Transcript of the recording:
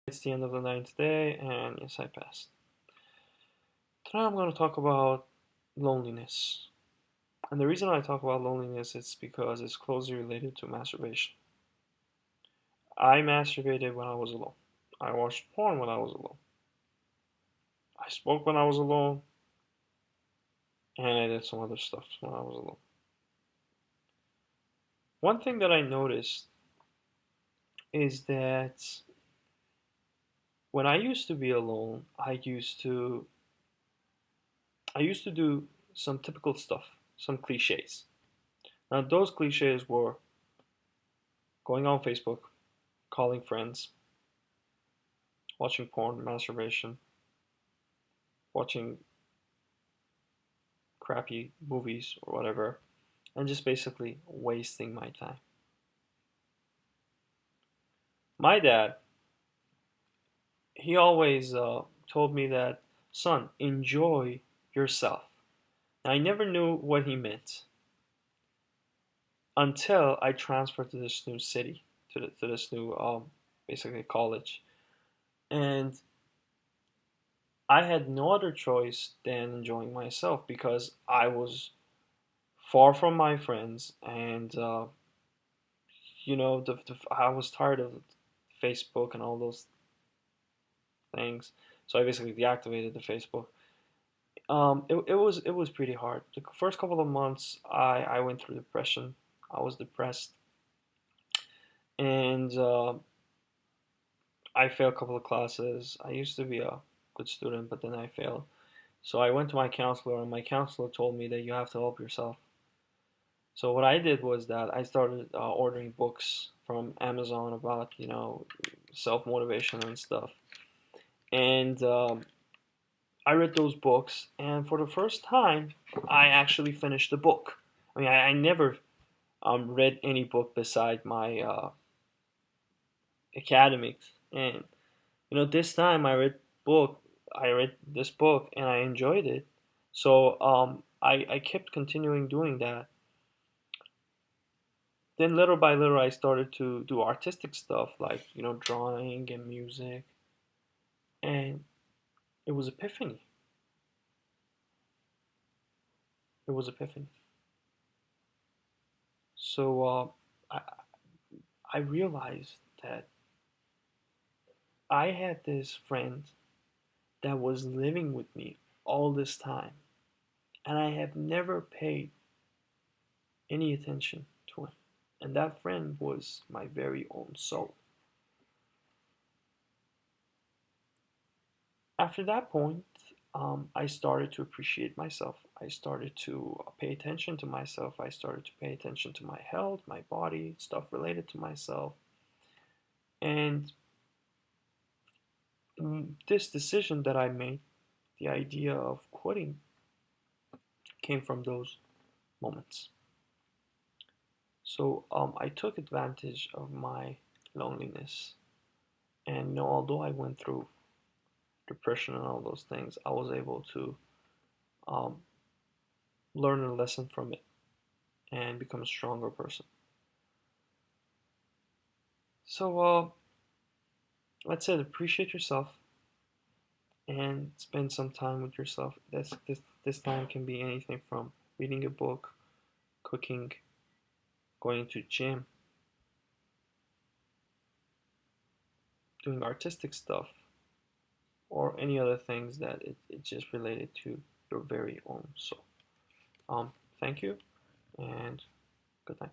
It's the end of the ninth day, and yes, I passed. Today I'm going to talk about loneliness. And the reason I talk about loneliness is because it's closely related to masturbation. I masturbated when I was alone. I watched porn when I was alone. I spoke when I was alone, and I did some other stuff when I was alone. One thing that I noticed is that when I used to be alone, I used to do some typical stuff, some cliches. Now those cliches were going on Facebook, calling friends, watching porn, masturbation, watching crappy movies or whatever, and just basically wasting my time. My dad, he always told me that, son, enjoy yourself. Now, I never knew what he meant until I transferred to this new city, to this new, basically college. And I had no other choice than enjoying myself because I was far from my friends, and I was tired of Facebook and all those things. So I basically deactivated the Facebook. It was pretty hard. The first couple of months, I went through depression. I was depressed, and I failed a couple of classes. I used to be a good student, but then I failed. So I went to my counselor, and my counselor told me that you have to help yourself. So what I did was that I started ordering books from Amazon about self motivation and stuff. And I read those books, and for the first time, I actually finished the book. I mean, I never read any book beside my academics, and this time book. I read this book, and I enjoyed it. So I kept continuing doing that. Then little by little, I started to do artistic stuff like drawing and music, and it was epiphany. It was epiphany. So I realized that I had this friend that was living with me all this time, and I have never paid any attention to him. And that friend was my very own soul. After that point, I started to appreciate myself. I started to pay attention to myself. I started to pay attention to my health, my body, stuff related to myself. And this decision that I made, the idea of quitting, came from those moments. So I took advantage of my loneliness. And although I went through depression and all those things, I was able to um, learn a lesson from it and become a stronger person. So let's say appreciate yourself and spend some time with yourself. This time can be anything from reading a book, cooking, going to gym, doing artistic stuff, or any other things that it's just related to your very own soul. Thank you and good night.